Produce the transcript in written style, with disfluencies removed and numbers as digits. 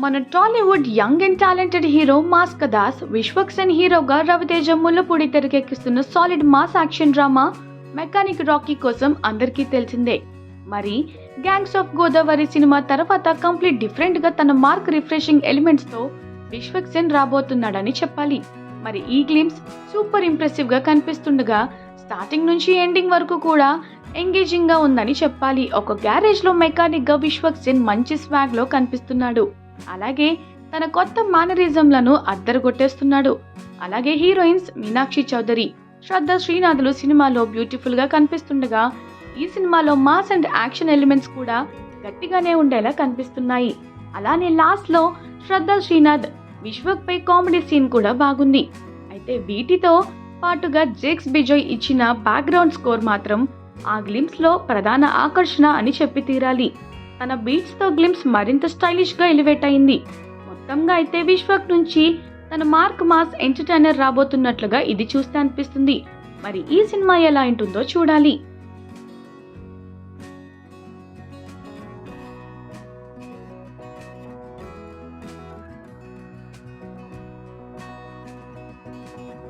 మన Tollywood young and talented hero mass కదాస్ విశ్వక్ సేన్ హీరోగా రవితేజ ముల్లపూడి తెరకెక్కిస్తున్న solid mass action drama mechanic Rocky కోసం అందరికీ తెలిసిందే. మరి గ్యాంగ్స్ ఆఫ్ గోదావరి సినిమా తర్వాత కంప్లీట్ డిఫరెంట్ గా తన మార్క్ రిఫ్రెషింగ్ ఎలిమెంట్స్ తో విశ్వక్ సేన్ రాబోతున్నాడని చెప్పాలి. మరి ఈ గ్లిమ్స్ సూపర్ ఇంప్రెసివ్ గా కనిపిస్తుండగా స్టార్టింగ్ నుంచి ఎండింగ్ వరకు కూడా ఎంగేజింగ్ గా ఉందని చెప్పాలి. ఒక గ్యారేజ్ లో మెకానిక్ గా విశ్వక్ సేన్ మంచి స్వాగ్ లో కనిపిస్తున్నాడు. అలాగే తన కొత్త మేనరిజంలను అద్దరగొట్టేస్తున్నాడు. అలాగే హీరోయిన్స్ మీనాక్షి చౌదరి, శ్రద్ధ శ్రీనాథులు సినిమాలో బ్యూటిఫుల్ గా కనిపిస్తుండగా ఈ సినిమాలో మాస్ అండ్ యాక్షన్ ఎలిమెంట్స్ కూడా గట్టిగానే ఉండేలా కనిపిస్తున్నాయి. అలానే లాస్ట్ లో శ్రద్ధ శ్రీనాథ్ విశ్వక్ పై కామెడీ సీన్ కూడా బాగుంది. అయితే వీటితో పాటుగా జేక్స్ బిజోయ్ ఇచ్చిన బ్యాక్గ్రౌండ్ స్కోర్ మాత్రం ఆ గ్లిమ్స్ లో ప్రధాన ఆకర్షణ అని చెప్పి తీరాలి. తన బీట్స్ తో గ్లిమ్స్ మరింత స్టైలిష్ గా ఎలివేట్ అయింది. మొత్తంగా అయితే విశ్వక్ నుంచి తన మార్క్ మాస్ ఎంటర్టైనర్ రాబోతున్నట్లుగా ఇది చూస్తే అనిపిస్తుంది. మరి ఈ సినిమా ఎలా ఉంటుందో చూడాలి.